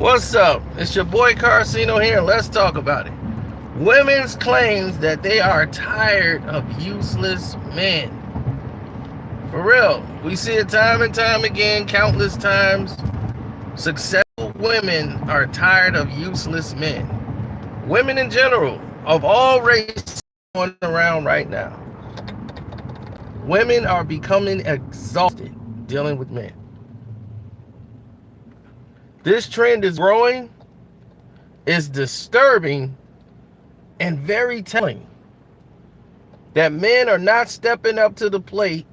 What's up? It's your boy Carcino here, and let's talk about it. Women's claims that they are tired of useless men. For real, we see it time and time again, countless times. Successful women are tired of useless men. Women in general, of all races going around right now. Women are becoming exhausted dealing with men. This trend is growing, is disturbing, and very telling that men are not stepping up to the plate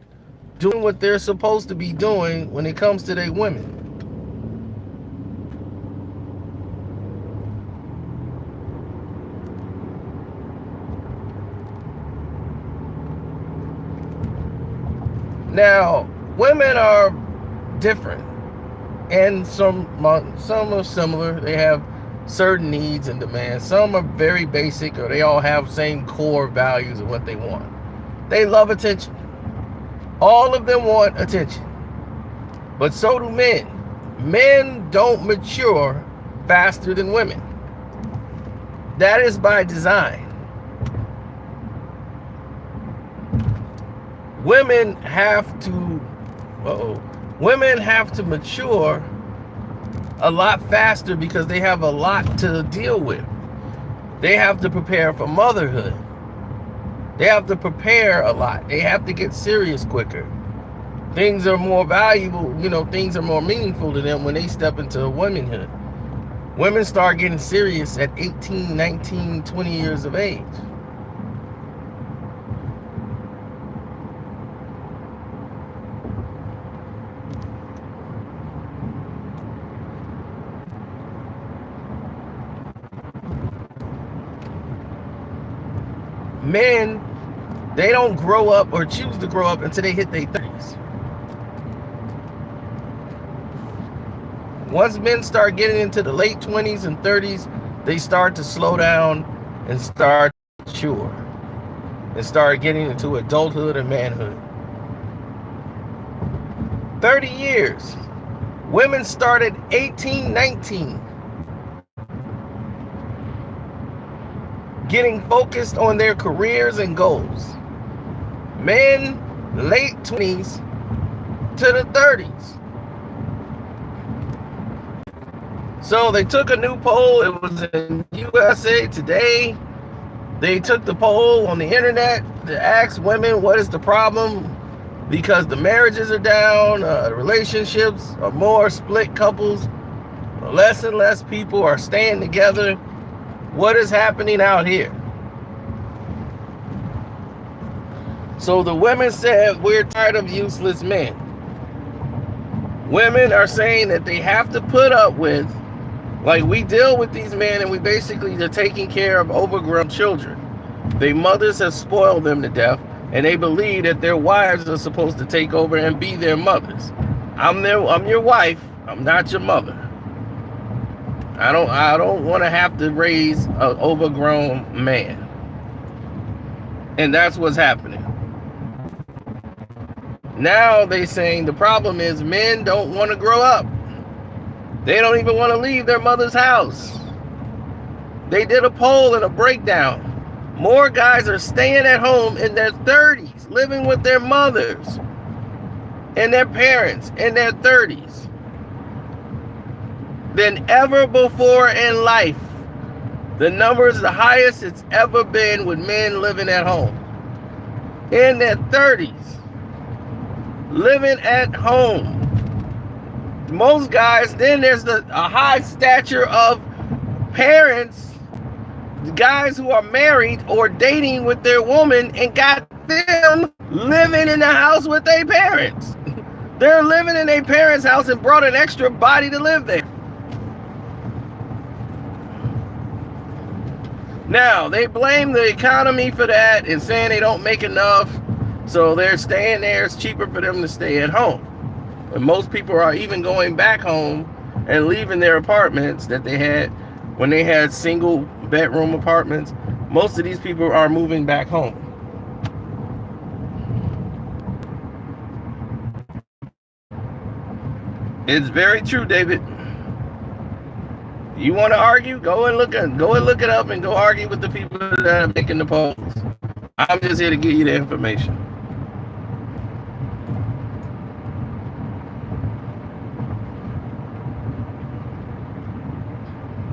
doing what they're supposed to be doing when it comes to their women. Now, women are different, and some are similar. They have certain needs and demands. Some are very basic, or they all have same core values of what they want. They love attention. All of them want attention, but so do men. Men don't mature faster than women. That is by design. Women have to mature a lot faster because they have a lot to deal with. They have to prepare for motherhood. They have to prepare a lot. They have to get serious quicker. Things are more valuable, things are more meaningful to them when they step into womanhood. Women start getting serious at 18, 19, 20 years of age. Men, they don't grow up or choose to grow up until they hit their 30s. Once men start getting into the late 20s and 30s, they start to slow down and start to mature and start getting into adulthood and manhood. 30 years. Women started 18, 19. Getting focused on their careers and goals. Men, late 20s to the 30s. So they took a new poll. It was in USA Today. They took the poll on the internet to ask women what is the problem, because the marriages are down, the relationships are more split couples, less and less people are staying together. What is happening out here? So the women said, we're tired of useless men. Women are saying that they have to put up with, like, we deal with these men and we basically are taking care of overgrown children. Their mothers have spoiled them to death, and they believe that their wives are supposed to take over and be their mothers. I'm your wife, I'm not your mother. I don't want to have to raise an overgrown man. And that's what's happening. Now they saying the problem is men don't want to grow up. They don't even want to leave their mother's house. They did a poll and a breakdown. More guys are staying at home in their 30s, living with their mothers and their parents in their 30s. Than ever before in life. The number is the highest it's ever been with men living at home. In their 30s. Living at home. Most guys, then there's a high stature of parents, guys who are married or dating with their woman and got them living in the house with their parents. They're living in their parents' house and brought an extra body to live there. Now, they blame the economy for that and saying they don't make enough, so they're staying there. It's cheaper for them to stay at home. And most people are even going back home and leaving their apartments that they had when they had single bedroom apartments. Most of these people are moving back home. It's very true, David. You want to argue? Go and look it up and go argue with the people that are making the polls. I'm just here to give you the information.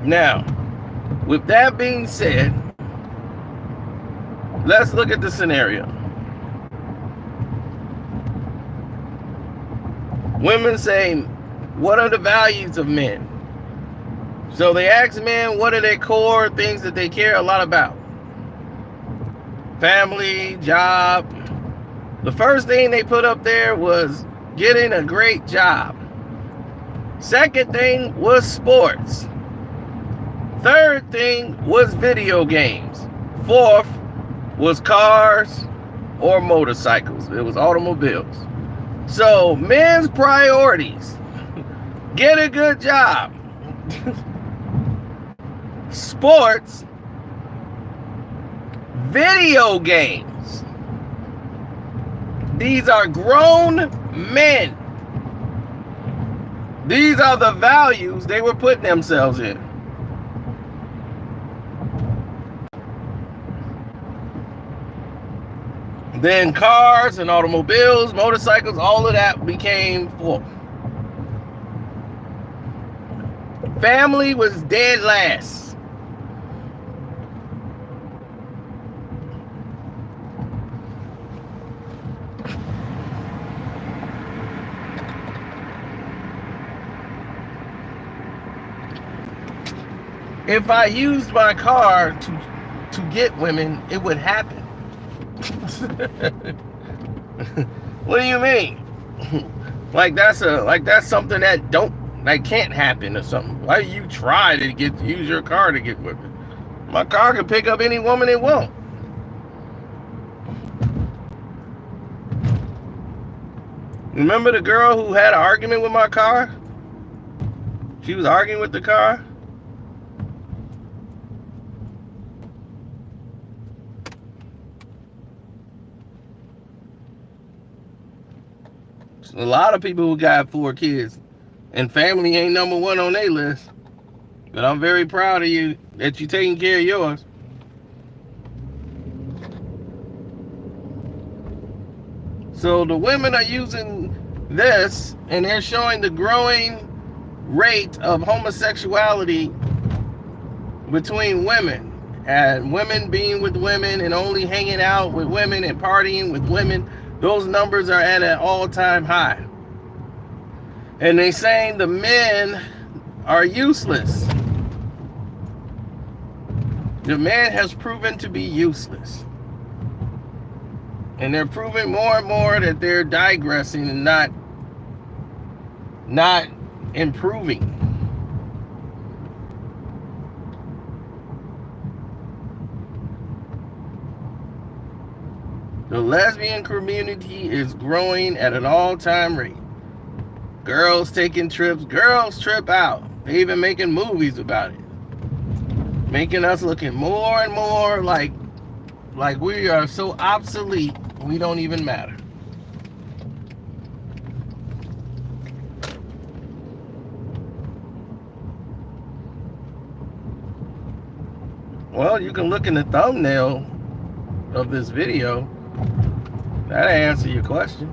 Now, with that being said, let's look at the scenario. Women say, what are the values of men? So they ask men, what are their core things that they care a lot about? Family, job. The first thing they put up there was getting a great job. Second thing was sports. Third thing was video games. Fourth was cars or motorcycles. It was automobiles. So men's priorities: get a good job, sports, video games. These are grown men. These are the values they were putting themselves in. Then cars and automobiles, motorcycles, all of that became full. Family was dead last. If I used my car to get women, it would happen. What do you mean? like that's something that can't happen or something. Why do you try to use your car to get women? My car can pick up any woman it wants. Remember the girl who had an argument with my car? She was arguing with the car. A lot of people who got 4 kids, and family ain't number one on their list. But I'm very proud of you that you're taking care of yours. So the women are using this, and they're showing the growing rate of homosexuality between women, and women being with women and only hanging out with women and partying with women. Those numbers are at an all-time high. And they saying the men are useless. The man has proven to be useless. And they're proving more and more that they're digressing and not improving. The lesbian community is growing at an all-time rate. Girls taking trips, girls trip out. They even making movies about it. Making us looking more and more like we are so obsolete, we don't even matter. Well, you can look in the thumbnail of this video. That'll answer your question.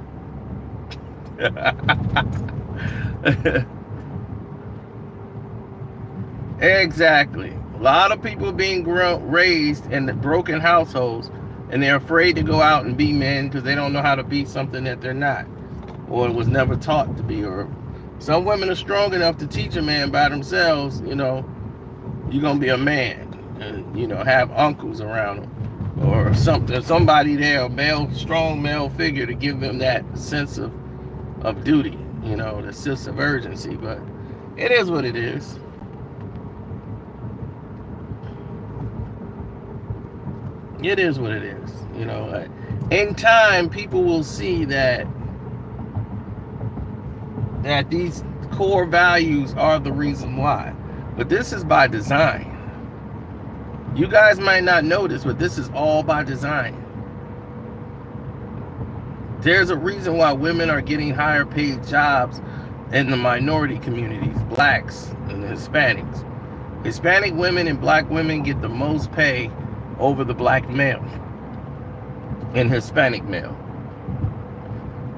Exactly. A lot of people being raised in the broken households, and they're afraid to go out and be men because they don't know how to be something that they're not, or was never taught to be. Or some women are strong enough to teach a man by themselves, you're gonna be a man, and have uncles around them or somebody there, a strong male figure to give them that sense of duty, the sense of urgency. But it is what it is. It is what it is. In time, people will see that these core values are the reason why. But this is by design. You guys might not notice, but this is all by design. There's a reason why women are getting higher paid jobs in the minority communities, blacks and Hispanics. Hispanic women and black women get the most pay over the black male and Hispanic male.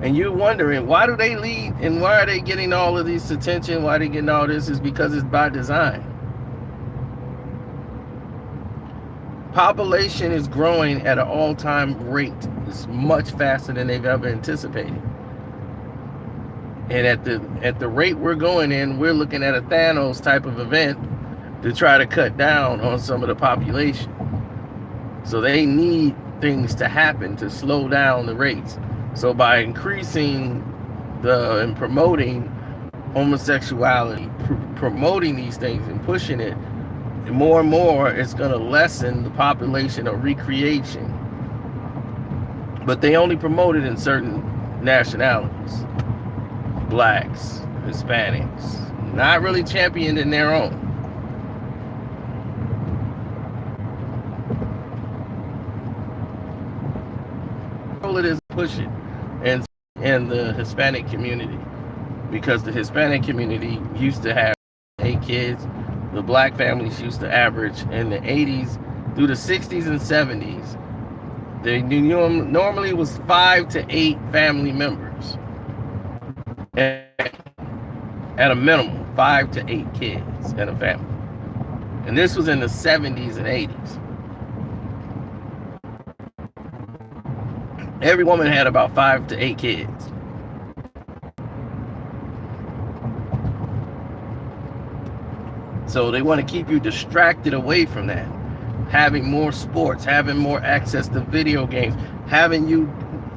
And you're wondering, why do they lead and why are they getting all of this attention? Why are they getting all this? Is because it's by design. Population is growing at an all-time rate. It's much faster than they've ever anticipated. And at the rate we're going in, we're looking at a Thanos type of event to try to cut down on some of the population. So they need things to happen to slow down the rates. So by increasing and promoting homosexuality, promoting these things and pushing it, more and more, it's going to lessen the population of recreation. But they only promote it in certain nationalities. Blacks, Hispanics, not really championed in their own. All it is push it and the Hispanic community, because the Hispanic community used to have 8 kids. The black families used to average in the 80s through the 60s and 70s. They normally was 5 to 8 family members. At a minimum, 5 to 8 kids in a family. And this was in the 70s and 80s. Every woman had about 5 to 8 kids. So they want to keep you distracted away from that. Having more sports, having more access to video games, having you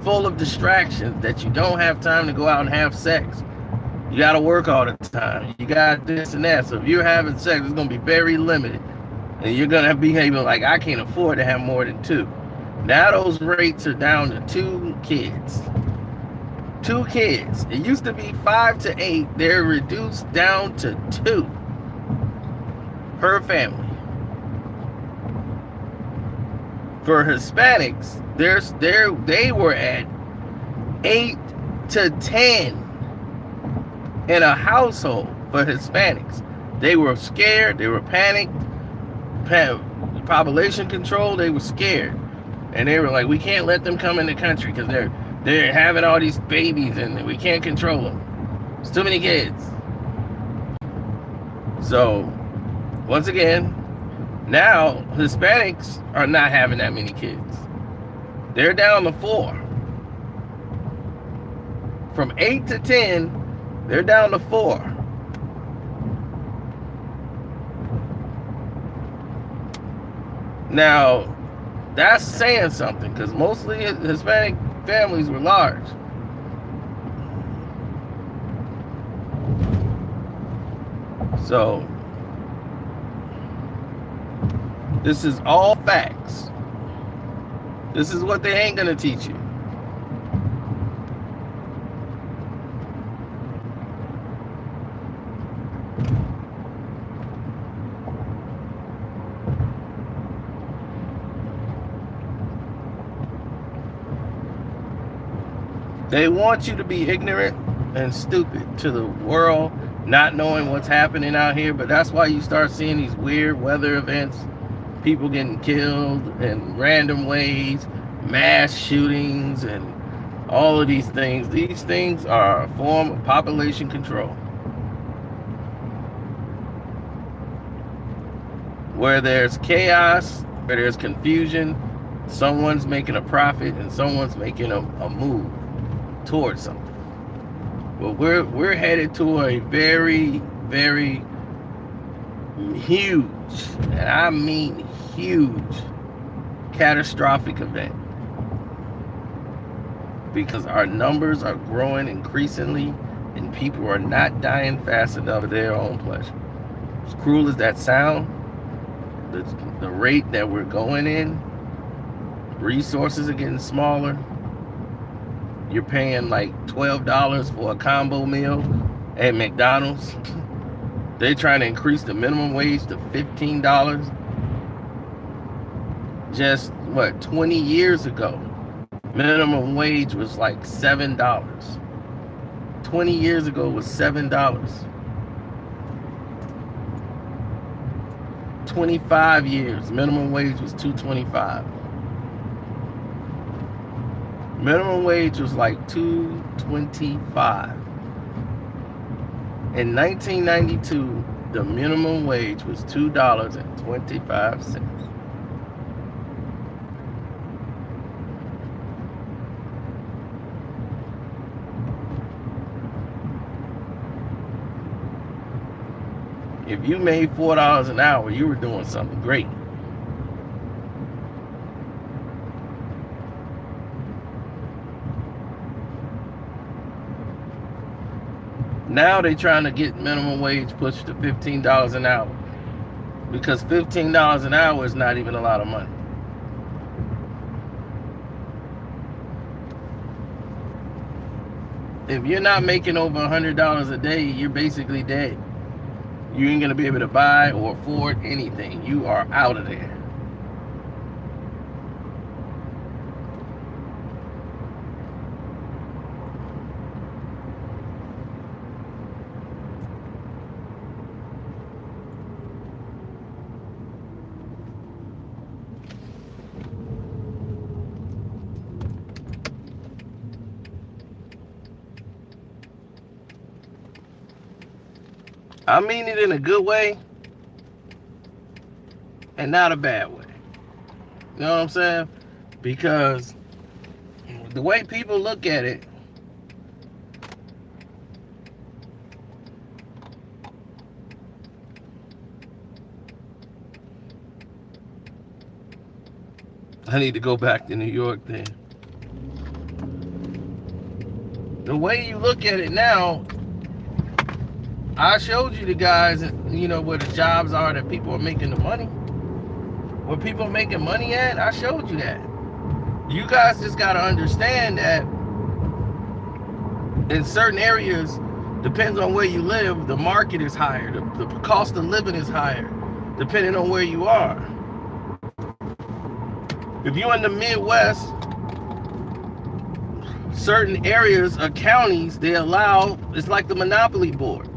full of distractions that you don't have time to go out and have sex. You got to work all the time. You got this and that. So if you're having sex, it's going to be very limited. And you're going to behave like, I can't afford to have more than 2. Now those rates are down to 2 kids. 2 kids. It used to be 5 to 8. They're reduced down to 2 per family. For Hispanics, they were at 8 to 10 in a household for Hispanics. They were scared, they were panicked, population control, they were scared. And they were like, we can't let them come in the country because they're having all these babies and we can't control them. It's too many kids. So, once again, now Hispanics are not having that many kids. They're down to 4. From 8 to 10, they're down to 4. Now, that's saying something, because mostly Hispanic families were large. So, this is all facts. This is what they ain't gonna teach you. They want you to be ignorant and stupid to the world, not knowing what's happening out here. But that's why you start seeing these weird weather events, people getting killed in random ways, mass shootings, and all of these things. These things are a form of population control. Where there's chaos, where there's confusion, someone's making a profit and someone's making a move towards something. Well, we're headed to a very, very huge, and I mean huge, catastrophic event, because our numbers are growing increasingly and people are not dying fast enough for their own pleasure. As cruel as that sound, the rate that we're going in, resources are getting smaller. You're paying like $12 for a combo meal at McDonald's. They're trying to increase the minimum wage to $15. Just, 20 years ago, minimum wage was like $7. 20 years ago was $7. 25 years, minimum wage was $2.25. Minimum wage was like $2.25. In 1992, the minimum wage was $2.25. If you made $4 an hour, you were doing something great. Now they're trying to get minimum wage pushed to $15 an hour, because $15 an hour is not even a lot of money. If you're not making over $100 a day, you're basically dead. You ain't gonna be able to buy or afford anything. You are out of there. I mean it in a good way and not a bad way. You know what I'm saying? Because the way people look at it, I need to go back to New York then. The way you look at it now, I showed you the guys, you know, where the jobs are that people are making the money. Where people are making money at, I showed you that. You guys just got to understand that in certain areas, depends on where you live, the market is higher. The cost of living is higher, depending on where you are. If you're in the Midwest, certain areas or counties, they allow, it's like the Monopoly Board.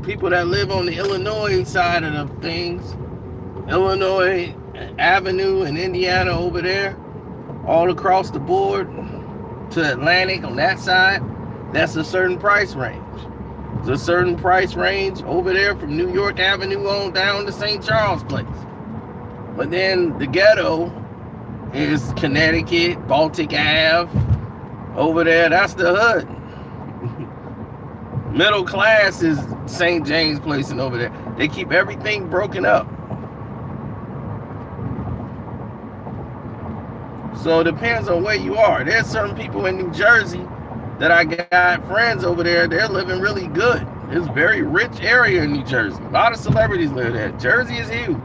People that live on the Illinois side of the things, Illinois Avenue in Indiana over there, all across the board to Atlantic on that side, that's a certain price range. There's a certain price range over there from New York Avenue on down to St. Charles Place. But then the ghetto is Connecticut, Baltic Ave, over there, that's the hood. Middle class is St. James Place and over there. They keep everything broken up. So it depends on where you are. There's certain people in New Jersey that I got friends over there, they're living really good. It's a very rich area in New Jersey. A lot of celebrities live there. Jersey is huge.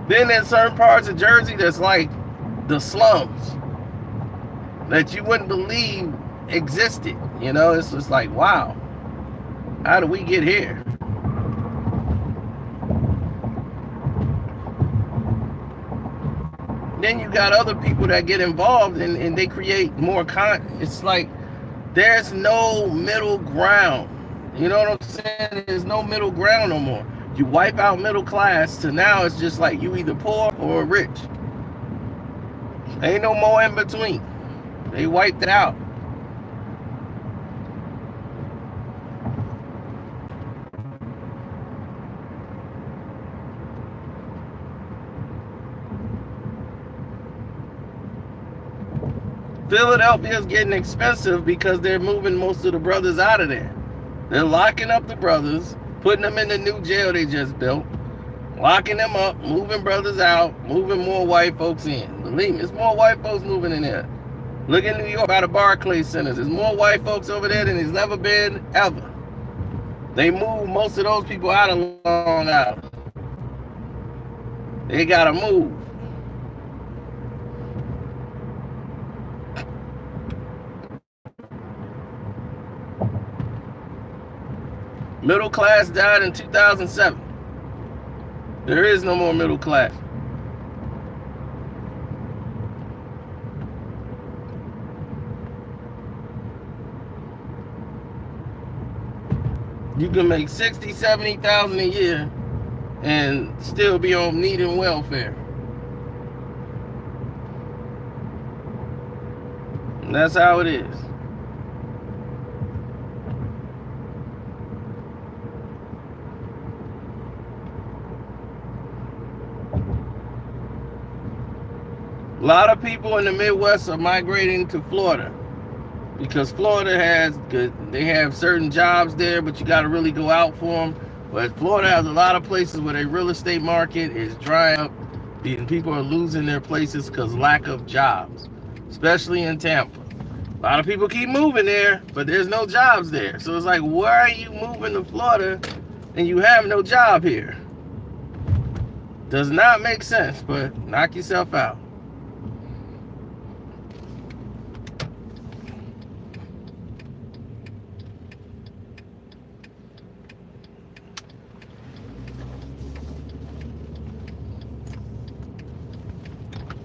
Then there's certain parts of Jersey that's like the slums that you wouldn't believe existed. You know, it's just like, wow. How do we get here? Then you got other people that get involved and they create more it's like there's no middle ground. You know what I'm saying? There's no middle ground no more. You wipe out middle class to now it's just like you either poor or rich. Ain't no more in between. They wiped it out. Philadelphia is getting expensive because they're moving most of the brothers out of there. They're locking up the brothers, putting them in the new jail they just built, locking them up, moving brothers out, moving more white folks in. Believe me, it's more white folks moving in there. Look in New York by the Barclays Centers. There's more white folks over there than there's never been ever. They moved most of those people out of Long Island. They gotta move. Middle class died in 2007. There is no more middle class. You can make 60, 70,000 a year and still be on needing welfare. And that's how it is. A lot of people in the Midwest are migrating to Florida because Florida they have certain jobs there, but you got to really go out for them. But Florida has a lot of places where their real estate market is drying up and people are losing their places because lack of jobs, especially in Tampa. A lot of people keep moving there, but there's no jobs there. So it's like, why are you moving to Florida and you have no job here? Does not make sense, but knock yourself out.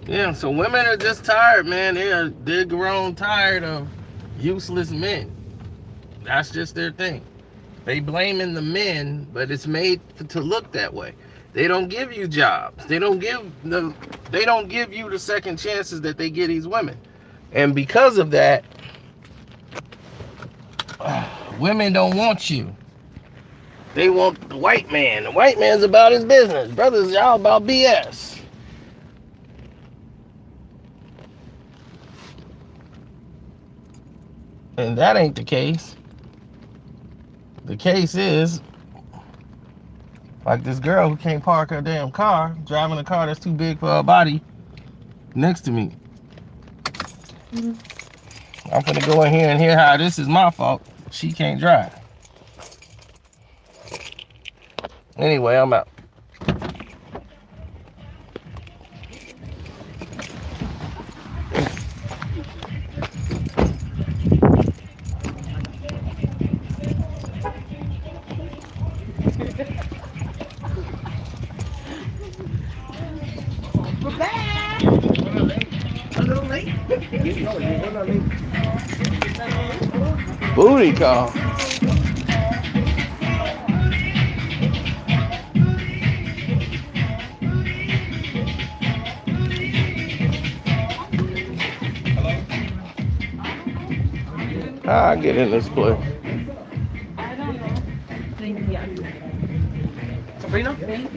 Yeah, so women are just tired, man. They're grown tired of useless men. That's just their thing. They blaming the men, but it's made to look that way. They don't give you jobs. They don't give you the second chances that they give these women. And because of that, women don't want you. They want the white man. The white man's about his business. Brothers, y'all about BS. And that ain't the case. The case is, like this girl who can't park her damn car, driving a car that's too big for her body next to me. I'm gonna go in here and hear how this is my fault. She can't drive. Anyway, I'm out. We're back. A little late. Booty call. How I get in this place? I don't know. Yeah. Sabrina?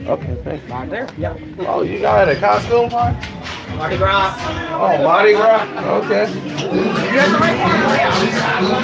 Okay, thanks. Back there? Yeah. Oh, you got a costume party? Mardi Gras. Oh, Mardi Gras? Okay. You got the right one? Yeah.